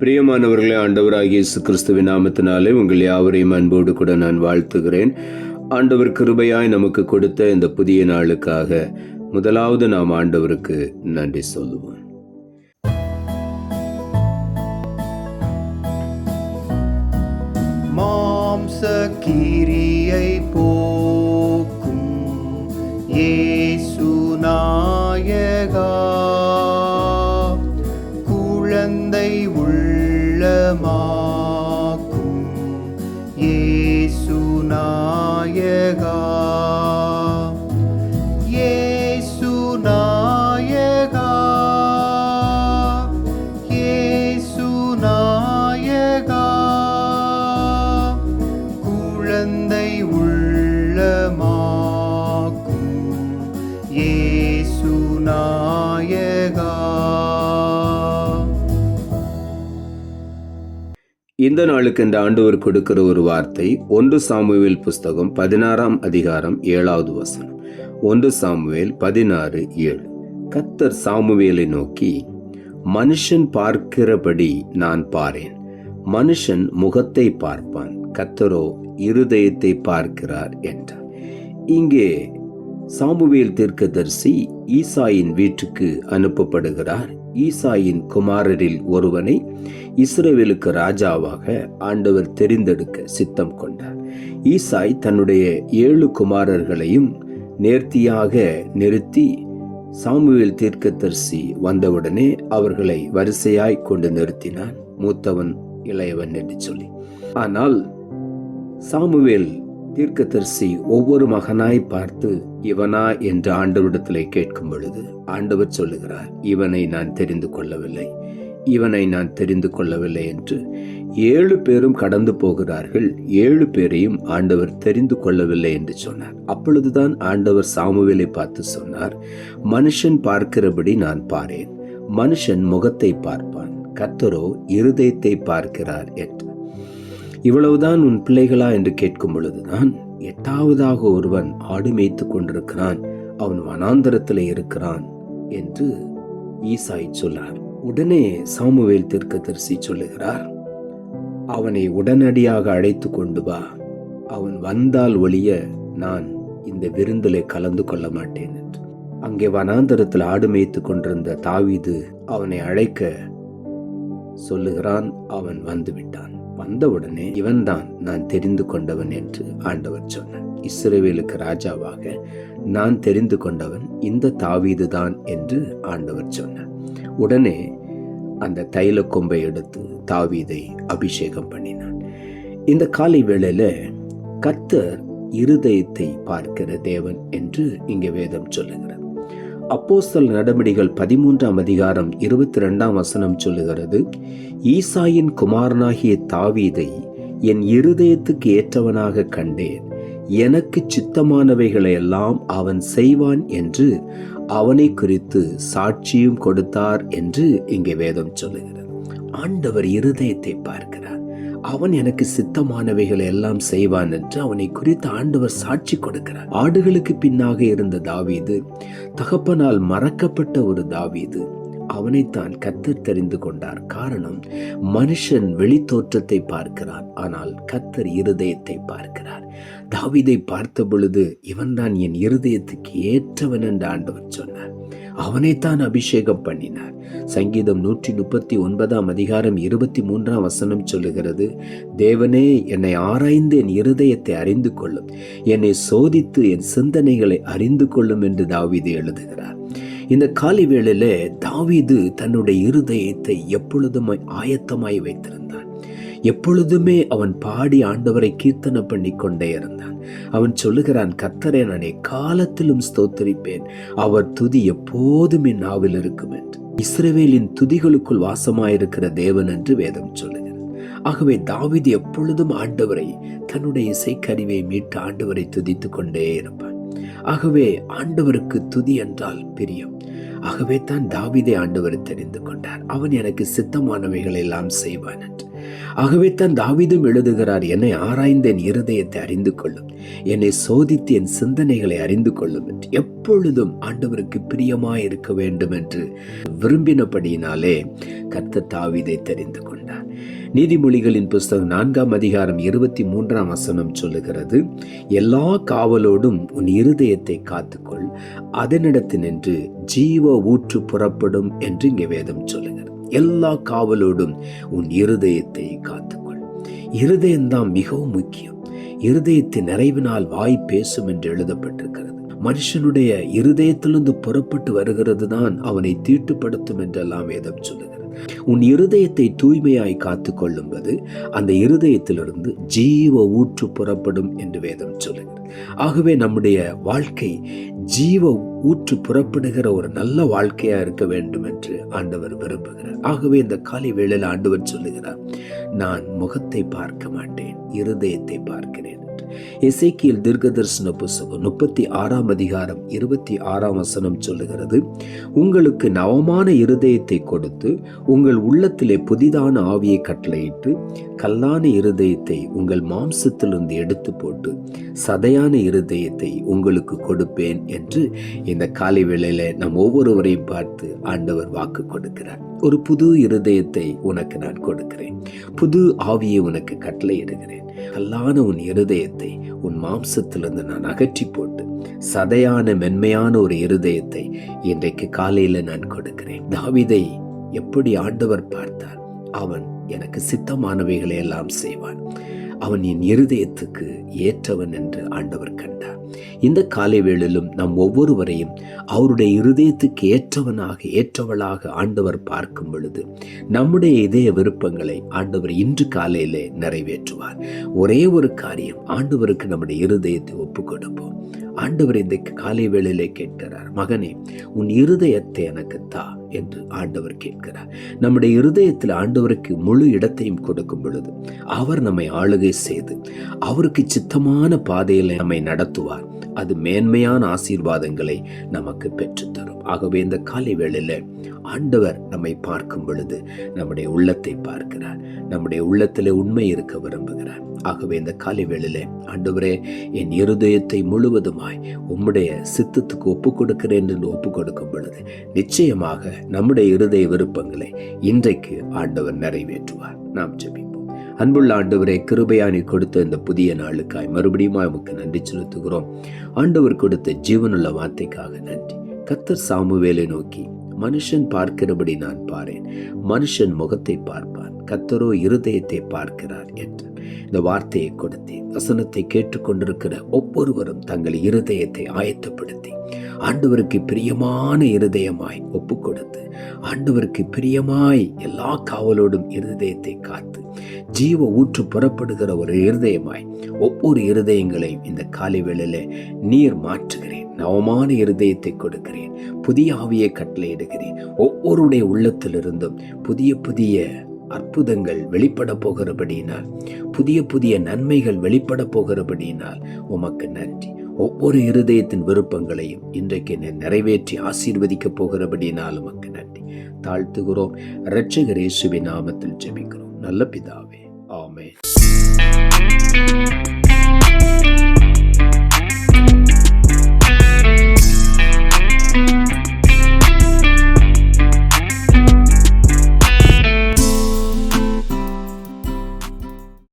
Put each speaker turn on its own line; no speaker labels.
பிரியமானவர்களே, ஆண்டவராகிய இயேசு கிறிஸ்துவின் நாமத்தினாலே உங்கள் யாவரையும் அன்போடு கூட நான் வாழ்த்துகிறேன். ஆண்டவர் கிருபையாய் நமக்கு கொடுத்த இந்த புதிய நாளுக்காக முதலாவது நாம் ஆண்டவருக்கு நன்றி சொல்லுவோம்.
மாம்ச கிரியை போக்கும் இயேசு நாயகா, குழந்தை உள்ளமாக்கும் இயேசு நாயகா, இயேசு நாயகா, இயேசு நாயகா, குழந்தை உள்ளமாக்கும் இயேசு நாயகா.
இந்த நாளுக்கு இந்த ஆண்டவர் கொடுக்கிற ஒரு வார்த்தை 1 சாமுவேல் புஸ்தகம் 16ஆம் அதிகாரம் 7வது வசனம். 1 சாமுவேல் 16:7. கர்த்தர் சாமுவேலை நோக்கி, மனுஷன் பார்க்கிறபடி நான் பாரேன், மனுஷன் முகத்தை பார்ப்பான், கர்த்தரோ இருதயத்தை பார்க்கிறார் என்றார். இங்கே சாமுவேல் தீர்க்கதரிசி ஈசாயின் வீட்டுக்கு அனுப்பப்படுகிறார். ஈசாயின் குமாரரில் ஒருவனை இஸ்ரவேலுக்கு ராஜாவாக ஆண்டவர் தெரிந்தெடுக்க சித்தம் கொண்டார். ஈசாய் தன்னுடைய 7 குமாரர்களையும் நேர்த்தியாக நிறுத்தி சாமுவேல் தீர்க்கதரிசி வந்தவுடனே அவர்களை வரிசையாய் கொண்டு நிறுத்தினான், மூத்தவன் இளையவன் என்று சொல்லி. ஆனால் சாமுவேல் தீர்க்கதரிசி ஒவ்வொரு மகனாய் பார்த்து இவனா என்று ஆண்டவரிடத்திலே கேட்கும் பொழுது ஆண்டவர் சொல்லுகிறார், இவனை நான் தெரிந்து கொள்ளவில்லை, இவனை நான் தெரிந்து கொள்ளவில்லை என்று 7 பேரும் கடந்து போகிறார்கள். 7 பேரையும் ஆண்டவர் தெரிந்து கொள்ளவில்லை என்று சொன்னார். அப்பொழுதுதான் ஆண்டவர் சாமுவேலை பார்த்து சொன்னார், மனுஷன் பார்க்கிறபடி நான் பாரேன், மனுஷன் முகத்தை பார்ப்பான், கர்த்தரோ இருதயத்தை பார்க்கிறார் என்று. இவ்வளவுதான் உன் பிள்ளைகளா என்று கேட்கும் பொழுதுதான் 8வதாக ஒருவன் ஆடு மேய்த்து கொண்டிருக்கிறான், அவன் வனாந்தரத்திலே இருக்கிறான் என்று ஈசாய் சொன்னார். உடனே சாமுவேல் தீர்க்கதரிசி சொல்லுகிறார், அவனை உடனடியாக அழைத்து கொண்டு வா, அவன் வந்தால் ஒழிய நான் இந்த விருந்திலே கலந்து கொள்ள மாட்டேன் என்று. அங்கே வனாந்தரத்தில் ஆடு மேய்த்து கொண்டிருந்த தாவீது அவனை அழைக்க சொல்லுகிறான். அவன் வந்து விட்டான். வந்தவுடனே இவன்தான் நான் தெரிந்து கொண்டவன் என்று ஆண்டவர் சொன்னார். இஸ்ரவேலுக்கு ராஜாவாக நான் தெரிந்து கொண்டவன் இந்த தாவீது தான் என்று ஆண்டவர் சொன்னார். உடனே அந்த தைல கொம்பை எடுத்து தாவீதை அபிஷேகம் பண்ணினான். இந்த காலை வேளையில கர்த்தர் இருதயத்தை பார்க்கிற தேவன் என்று இங்கே வேதம் சொல்லுகிறது. அப்போஸ்தலர் நடபடிகள் 13ஆம் அதிகாரம் 22ஆம் வசனம் சொல்லுகிறது, ஈசாயின் குமாரனாகிய தாவீதை என் இருதயத்துக்கு ஏற்றவனாக கண்டேன், எனக்கு சித்தமானவைகளை எல்லாம் அவன் செய்வான் என்று அவனை குறித்து சாட்சியும் கொடுத்தார் என்று இங்கே வேதம் சொல்லுகிறது. ஆண்டவர் இருதயத்தை பார்க்கிறார். அவன் எனக்கு சித்தமானவைகளை எல்லாம் செய்வான் என்று அவனை குறித்து ஆண்டவர் சாட்சி கொடுக்கிறார். ஆடுகளுக்கு பின்னாக இருந்த தாவீது, தகப்பனால் மறக்கப்பட்ட ஒரு தாவீது, அவனைத்தான் கர்த்தர் தெரிந்து கொண்டார். காரணம், மனுஷன் வெளி தோற்றத்தை பார்க்கிறான், ஆனால் கர்த்தர் இருதயத்தை பார்க்கிறார். தாவீதை பார்த்த பொழுது இவன்தான் என் இருதயத்துக்கு ஏற்றவன் என்று ஆண்டவர் சொன்னார். அவனைத்தான் அபிஷேகம் பண்ணினார். சங்கீதம் 139ஆம் அதிகாரம் 23ஆம் வசனம் சொல்லுகிறது, தேவனே என்னை ஆராய்ந்து என் இருதயத்தை அறிந்து கொள்ளும், என்னை சோதித்து என் சிந்தனைகளை அறிந்து கொள்ளும் என்று தாவீது எழுதுகிறார். இந்த காலை வேளையிலே தாவீது தன்னுடைய இருதயத்தை எப்பொழுதும் ஆயத்தமாய் வைத்திருந்தான். எப்பொழுதுமே அவன் பாடி ஆண்டவரை கீர்த்தனை பண்ணி கொண்டே இருந்தான். அவன் சொல்லுகிறான், கர்த்தரை நான் எக்காலத்திலும் ஸ்தோத்தரிப்பேன், அவர் துதி எப்போதும் என் நாவில் இருக்கும் என்று. இஸ்ரவேலின் துதிகளுக்குள் வாசமாயிருக்கிற தேவன் என்று வேதம் சொல்லுகிறது. ஆகவே தாவீது எப்பொழுதும் ஆண்டவரை, தன்னுடைய இசைக்கருவியை மீட்டு ஆண்டவரை துதித்து கொண்டே இருப்பான். ஆகவே ஆண்டவருக்கு துதி என்றால் பிரியம். ஆகவே தான் தாவீதை ஆண்டவர் தெரிந்து கொண்டார். அவன் எனக்கு சித்தமானவைகளை எல்லாம் செய்வான் என்று. ஆகவே தான் தாவீதும் எழுதுகிறார், என்னை ஆராய்ந்து என் இருதயத்தை அறிந்து கொள்ளும், என்னை சோதித்து என் சிந்தனைகளை அறிந்து கொள்ளும் என்று. எப்பொழுதும் ஆண்டவருக்கு பிரியமாய் இருக்க வேண்டும் என்று விரும்பினபடியினாலே கர்த்தர் தாவீதை தெரிந்து கொண்டார். நீதிமொழிகளின் புஸ்தகம் 4ஆம் அதிகாரம் 23ஆம் வசனம் சொல்லுகிறது, எல்லா காவலோடும் உன் இருதயத்தை காத்துக்கொள், அதனிடத்தினின்று ஜீவ ஊற்று புறப்படும் என்று இங்கே வேதம் சொல்லுகிறது. எல்லா காவலோடும் உன் இருதயத்தை காத்துக்கொள். இருதயம்தான் மிகவும் முக்கியம். இருதயத்தின் நிறைவினால் வாய் பேசும் என்று எழுதப்பட்டிருக்கிறது. மனுஷனுடைய இருதயத்திலிருந்து புறப்பட்டு வருகிறது தான் அவனை தீட்டுப்படுத்தும் என்றெல்லாம் வேதம் சொல்லுகிறது. உன் இருதயத்தை தூய்மையாய் காத்து கொள்ளும்போது அந்த இருதயத்திலிருந்து ஜீவ ஊற்று புறப்படும் என்று வேதம் சொல்லுகிறது. ஆகவே நம்முடைய வாழ்க்கை ஜீவ ஊற்று புறப்படுகிற ஒரு நல்ல வாழ்க்கையா இருக்க வேண்டும் என்று ஆண்டவர் விரும்புகிறார். ஆகவே இந்த காலை வேளையில் ஆண்டவர் சொல்லுகிறார், நான் முகத்தை பார்க்க மாட்டேன், இருதயத்தை பார்க்கிறேன். எசேக்கியேல் தீர்க்கதரிசன புத்தகம் 36ஆம் அதிகாரம் 26ஆம் வசனம் சொல்லுகிறது, உங்களுக்கு நவமான இருதயத்தை கொடுத்து உங்கள் உள்ளத்திலே புதிதான ஆவியை கட்டளையிட்டு கல்லான இருதயத்தை உங்கள் மாம்சத்திலிருந்து எடுத்து போட்டு சதையான இருதயத்தை உங்களுக்கு கொடுப்பேன் என்று இந்த காலை வேளையில நம் ஒவ்வொருவரையும் பார்த்து ஆண்டவர் வாக்கு கொடுக்கிறார். ஒரு புது இருதயத்தை உனக்கு நான் கொடுக்கிறேன், புது ஆவியை உனக்கு கட்டளையிடுகிறேன். கல்லான உன் இருதயத்தை உன் மாம்சத்திலிருந்து நான் அகற்றி போட்டு சதையான மென்மையான ஒரு இருதயத்தை இன்றைக்கு காலையில நான் கொடுக்கிறேன். தாவீதை எப்படி ஆண்டவர் பார்த்தார்? அவன் எனக்கு சித்தமானவைகளை எல்லாம் செய்வான், அவன் என் இருதயத்துக்கு ஏற்றவன் என்று ஆண்டவர் கண்டார். இந்த காலை வேளையிலும் நம் ஒவ்வொருவரையும் அவருடைய இருதயத்துக்கு ஏற்றவளாக ஆண்டவர் பார்க்கும் பொழுது நம்முடைய இதய விருப்பங்களை ஆண்டவர் இன்று காலையிலே நிறைவேற்றுவார். ஒரே ஒரு காரியம், ஆண்டவருக்கு நம்முடைய இருதயத்தை ஒப்பு கொடுப்போம். ஆண்டவர் இந்த காலை வேளையிலே கேட்கிறார், மகனே உன் இருதயத்தை எனக்கு தா என்று ஆண்டவர் கேட்கிறார். நம்முடைய இருதயத்தில் ஆண்டவருக்கு முழு இடத்தையும் கொடுக்கும் பொழுது அவர் நம்மை ஆளுகை செய்து அவருக்கு சித்தமான பாதையில நம்மை நடத்துவார். அது மேன்மையான ஆசீர்வாதங்களை நமக்கு பெற்றுத்தரும். ஆகவே இந்த காலை வேளையில ஆண்டவர் நம்மை பார்க்கும் பொழுது நம்முடைய உள்ளத்தை பார்க்கிறார், நம்முடைய உள்ளத்திலே உண்மை இருக்க விரும்புகிறார். ஆகவே இந்த காலை வேளையிலே ஆண்டவரே என் இருதயத்தை முழுவதுமாய் உம்முடைய சித்தத்துக்கு ஒப்பு கொடுக்கிறேன் என்று ஒப்பு கொடுக்கும் பொழுது நிச்சயமாக நம்முடைய இருதய விருப்பங்களை இன்றைக்கு ஆண்டவர் நிறைவேற்றுவார். நாம் ஜெபிப்போம். அன்புள்ள ஆண்டவரே, கிருபையானி கொடுத்த இந்த புதிய நாளுக்காய் மறுபடியும் உமக்கு நன்றி செலுத்துகிறோம். ஆண்டவர் கொடுத்த ஜீவனுள்ள வார்த்தைக்காக நன்றி. கர்த்தர் சாமுவேலை நோக்கி, மனுஷன் பார்க்கிறபடி நான் பாரேன், மனுஷன் முகத்தை பார்ப்பான், கர்த்தரோ இருதயத்தை பார்க்கிறார் என்று இந்த வார்த்தையை கொடுத்தேன். வசனத்தை கேட்டுக்கொண்டிருக்கிற ஒவ்வொருவரும் தங்கள் இருதயத்தை ஆயத்தப்படுத்தி ஆண்டவருக்கு பிரியமான இருதயமாய் ஒப்பு கொடுத்து ஆண்டவருக்கு பிரியமாய் எல்லா காவலோடும் இருதயத்தை காத்து ஜீவ ஊற்று புறப்படுகிற ஒரு இருதயமாய் ஒவ்வொரு இருதயங்களையும் இந்த காலை வேளையிலே நீர் மாற்றுகிறேன். நவமான இருதயத்தை கொடுக்கிறேன், புதிய ஆவியை கட்டளையிடுகிறேன். ஒவ்வொருடைய உள்ளத்திலிருந்தும் புதிய புதிய அற்புதங்கள் வெளிப்பட போகிறபடியினால், புதிய புதிய நன்மைகள் வெளிப்பட போகிறபடியினால் உமக்கு நன்றி. ஒவ்வொரு இருதயத்தின் விருப்பங்களையும் இன்றைக்கு நிறைவேற்றி ஆசீர்வதிக்க போகிறபடியினால் உமக்கு நன்றி. தாழ்த்துகிறோம். இரட்சகர் இயேசுவின் நாமத்தில் ஜெபிக்கிறோம் நல்ல பிதாவே.